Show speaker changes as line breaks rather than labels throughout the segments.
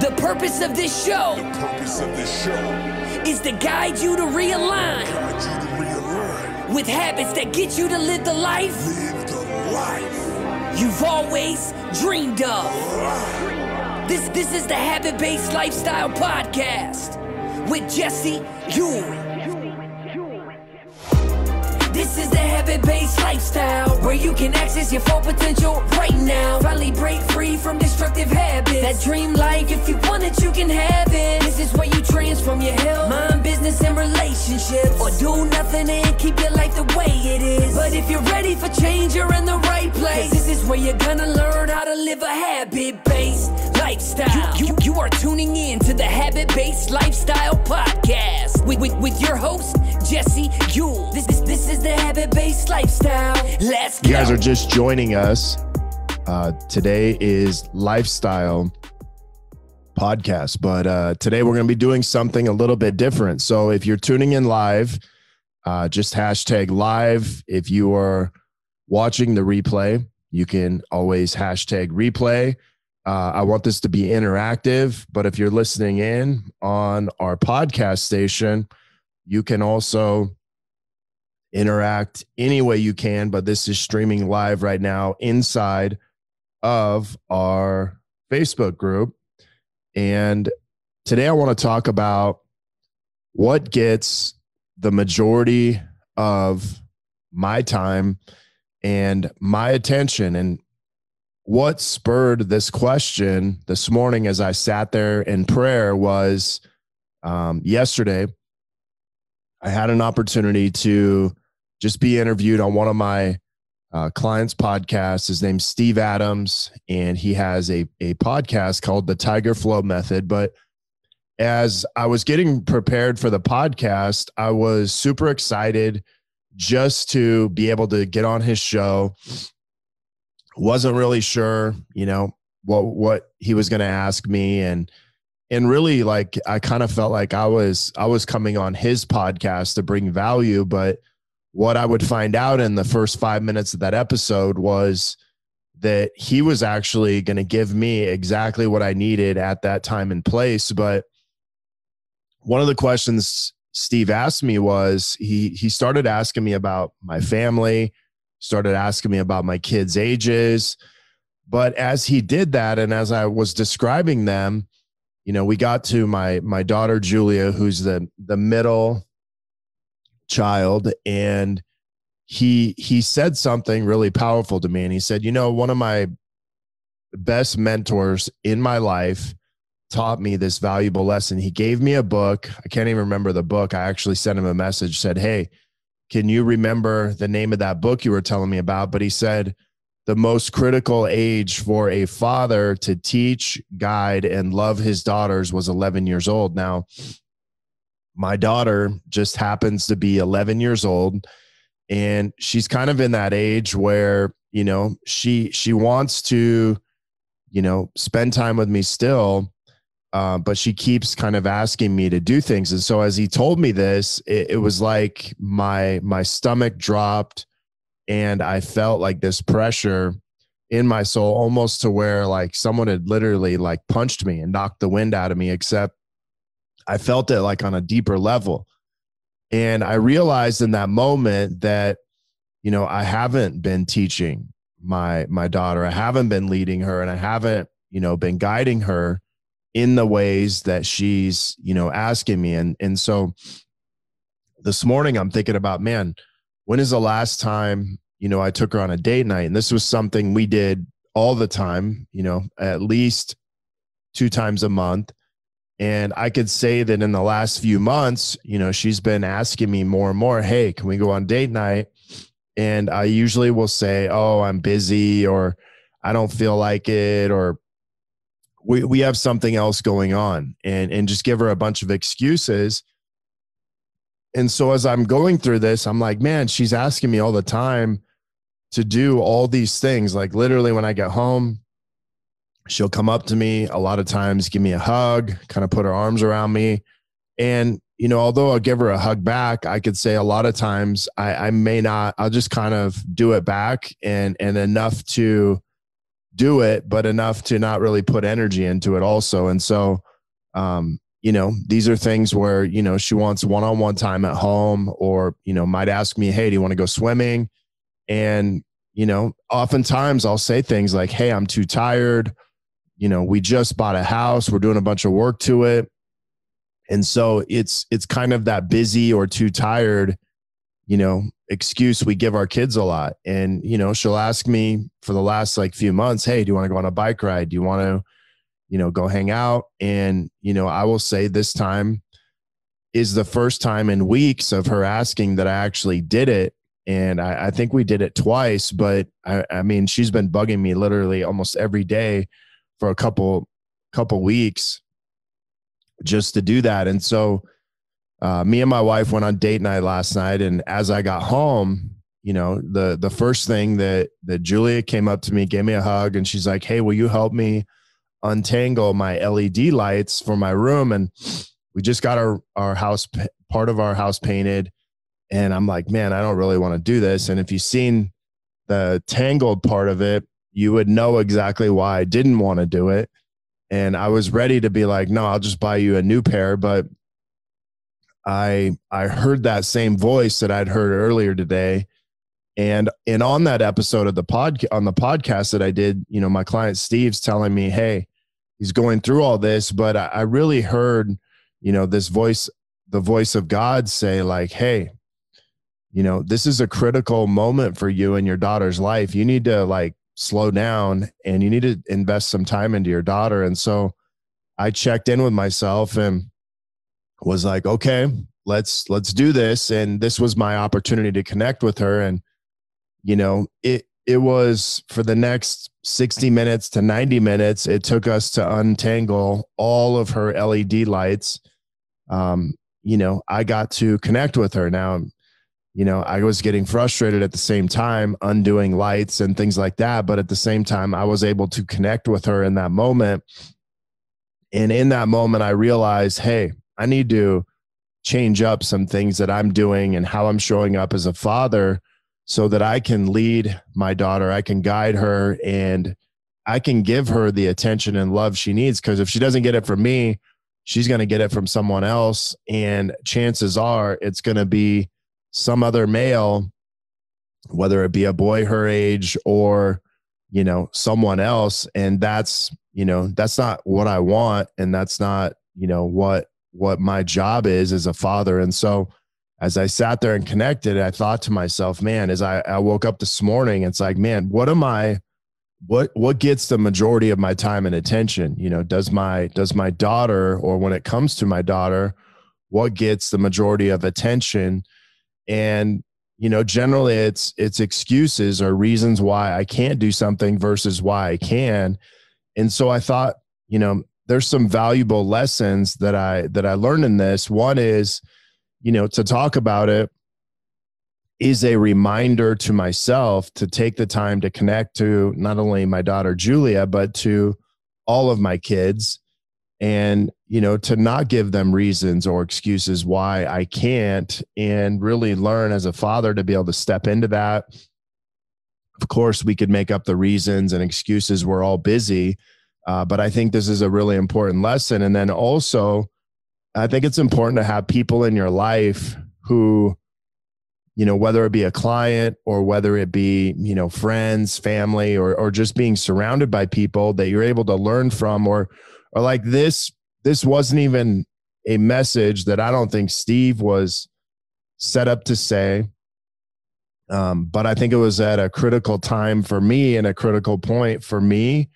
The purpose of this show is to guide you to realign with habits that get you to live the life you've always dreamed of. This is the Habit-Based Lifestyle Podcast with Jesse Ewing. This is the Habit-Based Lifestyle, where you can access your full potential right now. Finally break free from destructive habits. That dream life, if you want it, you can have it. This is where you transform your health, mind, business, and relationships. Or do nothing and keep your life the way it is. But if you're ready for change, you're in the right place. This is where you're gonna learn how to live a habit-based lifestyle. You are tuning in to the Habit-Based Lifestyle Podcast with your host, Jesse Ewing. This is the Habit-Based Lifestyle. Let's go.
You guys are just joining us. Today is Lifestyle Podcast, but today we're going to be doing something a little bit different. So if you're tuning in live, just hashtag live. If you are watching the replay, you can always hashtag replay. I want this to be interactive, but if you're listening in on our podcast station, you can also interact any way you can, but this is streaming live right now inside of our Facebook group. And today I want to talk about what gets the majority of my time and my attention, and what spurred this question this morning as I sat there in prayer was yesterday. I had an opportunity to just be interviewed on one of my clients' podcasts. His name's Steve Adams, and he has a podcast called the Tiger Flow Method. But as I was getting prepared for the podcast, I was super excited just to be able to get on his show. Wasn't really sure, what he was going to ask me. And really, like, I kind of felt like I was coming on his podcast to bring value. But what I would find out in the first 5 minutes of that episode was that he was actually going to give me exactly what I needed at that time and place. But one of the questions Steve asked me was, he started asking me about my family, started asking me about my kids' ages. But as he did that, and as I was describing them, we got to my daughter, Julia, who's the middle child. And he said something really powerful to me. And he said, one of my best mentors in my life taught me this valuable lesson. He gave me a book. I can't even remember the book. I actually sent him a message, said, "Hey, can you remember the name of that book you were telling me about?" But he said, the most critical age for a father to teach, guide, and love his daughters was 11 years old. Now, my daughter just happens to be 11 years old, and she's kind of in that age where, she wants to, spend time with me still, but she keeps kind of asking me to do things. And so as he told me this, it was like my stomach dropped, and I felt like this pressure in my soul, almost to where like someone had literally like punched me and knocked the wind out of me, except I felt it like on a deeper level. And I realized in that moment that, I haven't been teaching my daughter. I haven't been leading her, and I haven't, been guiding her in the ways that she's, asking me. And so this morning I'm thinking about, man, when is the last time, I took her on a date night? And this was something we did all the time, at least 2 times a month. And I could say that in the last few months, she's been asking me more and more, "Hey, can we go on date night?" And I usually will say, "Oh, I'm busy," or "I don't feel like it," or we have something else going on, and just give her a bunch of excuses. And so as I'm going through this, I'm like, man, she's asking me all the time to do all these things. Like literally when I get home, she'll come up to me a lot of times, give me a hug, kind of put her arms around me. And, although I'll give her a hug back, I could say a lot of times I may not, I'll just kind of do it back and enough to do it, but enough to not really put energy into it also. And so, these are things where, she wants one-on-one time at home, or, might ask me, hey, do you want to go swimming? And, oftentimes I'll say things like, hey, I'm too tired. We just bought a house. We're doing a bunch of work to it. And so it's kind of that busy or too tired, excuse we give our kids a lot. And, she'll ask me for the last few months, hey, do you want to go on a bike ride? Do you want to, go hang out? And, I will say this time is the first time in weeks of her asking that I actually did it. And I think we did it twice, but I mean, she's been bugging me literally almost every day for a couple weeks just to do that. And so me and my wife went on date night last night. And as I got home, the first thing that Julia came up to me, gave me a hug, and she's like, hey, will you help me untangle my LED lights for my room? And we just got our house, part of our house painted. And I'm like, man, I don't really want to do this. And if you've seen the tangled part of it, you would know exactly why I didn't want to do it. And I was ready to be like, no, I'll just buy you a new pair. But I heard that same voice that I'd heard earlier today. And on that episode of the podcast that I did, my client Steve's telling me, hey, he's going through all this, but I really heard, this voice, the voice of God say like, hey, this is a critical moment for you in your daughter's life. You need to slow down, and you need to invest some time into your daughter. And so I checked in with myself and was like, okay, let's do this. And this was my opportunity to connect with her. And, it was for the next 60 minutes to 90 minutes. It took us to untangle all of her LED lights. I got to connect with her. Now, I was getting frustrated at the same time, undoing lights and things like that. But at the same time, I was able to connect with her in that moment. And in that moment, I realized, hey, I need to change up some things that I'm doing and how I'm showing up as a father so that I can lead my daughter, I can guide her, and I can give her the attention and love she needs. Because if she doesn't get it from me, she's going to get it from someone else. And chances are it's going to be some other male, whether it be a boy her age or, someone else. And that's not what I want. And that's not, what my job is as a father. And so as I sat there and connected, I thought to myself, man, as I woke up this morning, it's like, man, what gets the majority of my time and attention? Does my daughter, or when it comes to my daughter, what gets the majority of attention? And, generally it's excuses or reasons why I can't do something versus why I can. And so I thought, there's some valuable lessons that I learned in this. One is, to talk about it is a reminder to myself to take the time to connect to not only my daughter, Julia, but to all of my kids, and, to not give them reasons or excuses why I can't, and really learn as a father to be able to step into that. Of course, we could make up the reasons and excuses. We're all busy. But I think this is a really important lesson. And then also, I think it's important to have people in your life who, whether it be a client or whether it be, friends, family, or just being surrounded by people that you're able to learn from, or like this wasn't even a message that I don't think Steve was set up to say. But I think it was at a critical time for me and a critical point for me.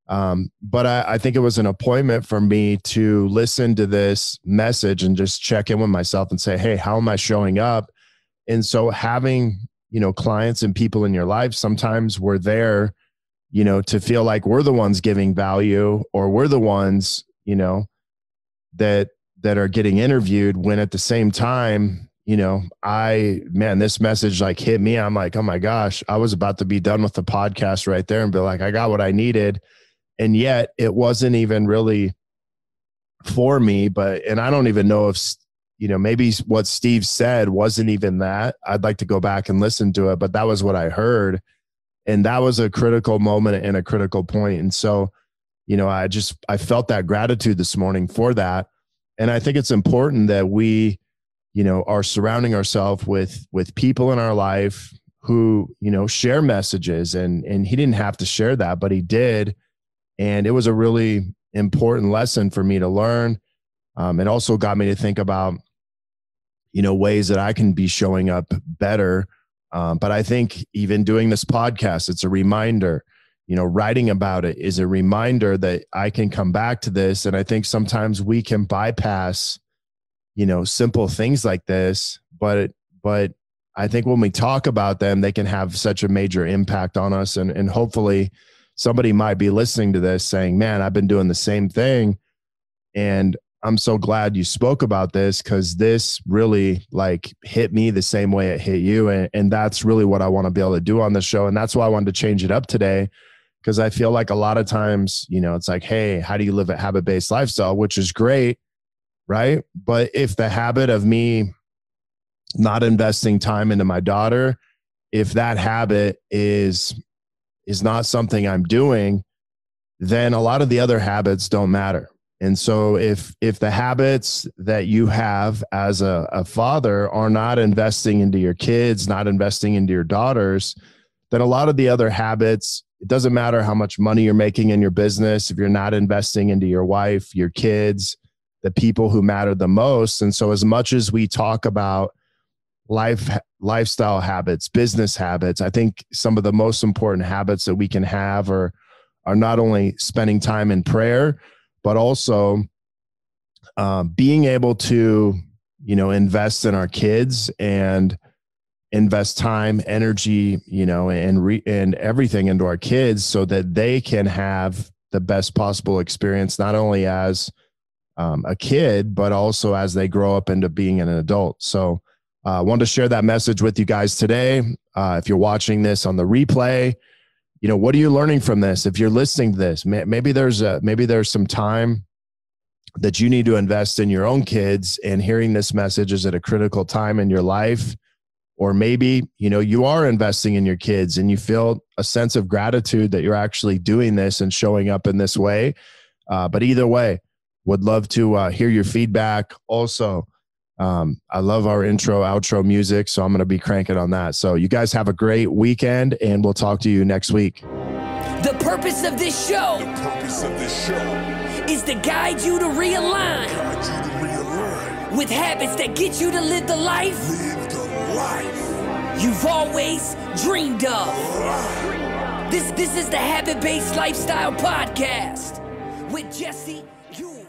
But I think it was an appointment for me to listen to this message and just check in with myself and say, hey, how am I showing up? And so having, clients and people in your life, sometimes we're there, to feel like we're the ones giving value, or we're the ones, that are getting interviewed, when at the same time, this message hit me. I'm like, oh my gosh, I was about to be done with the podcast right there and be like, I got what I needed. And yet it wasn't even really for me, and I don't even know if, maybe what Steve said wasn't even that. I'd like to go back and listen to it, but that was what I heard. And that was a critical moment and a critical point. And so, I felt that gratitude this morning for that. And I think it's important that we, are surrounding ourselves with people in our life who, share messages, and he didn't have to share that, but he did. And it was a really important lesson for me to learn. It also got me to think about, ways that I can be showing up better. But I think even doing this podcast, it's a reminder, writing about it is a reminder that I can come back to this. And I think sometimes we can bypass, simple things like this, but I think when we talk about them, they can have such a major impact on us. And hopefully somebody might be listening to this saying, man, I've been doing the same thing. And I'm so glad you spoke about this, because this really hit me the same way it hit you. And that's really what I want to be able to do on the show. And that's why I wanted to change it up today, because I feel like a lot of times, it's like, hey, how do you live a habit-based lifestyle, which is great, right? But if the habit of me not investing time into my daughter, if that habit is not something I'm doing, then a lot of the other habits don't matter. And so if the habits that you have as a father are not investing into your kids, not investing into your daughters, then a lot of the other habits, it doesn't matter how much money you're making in your business, if you're not investing into your wife, your kids, the people who matter the most. And so as much as we talk about lifestyle habits, business habits, I think some of the most important habits that we can have are not only spending time in prayer, but also being able to, invest in our kids and invest time, energy, and everything into our kids so that they can have the best possible experience, not only as a kid, but also as they grow up into being an adult. So I wanted to share that message with you guys today. If you're watching this on the replay, what are you learning from this? If you're listening to this, maybe there's some time that you need to invest in your own kids, and hearing this message is at a critical time in your life. Or maybe, you are investing in your kids and you feel a sense of gratitude that you're actually doing this and showing up in this way. But either way, would love to hear your feedback. Also, I love our intro, outro music, so I'm going to be cranking on that. So you guys have a great weekend, and we'll talk to you next week.
The purpose of this show is to guide you to realign with habits that get you to live the life you've always dreamed of. This is the Habit-Based Lifestyle Podcast with Jesse Ewing.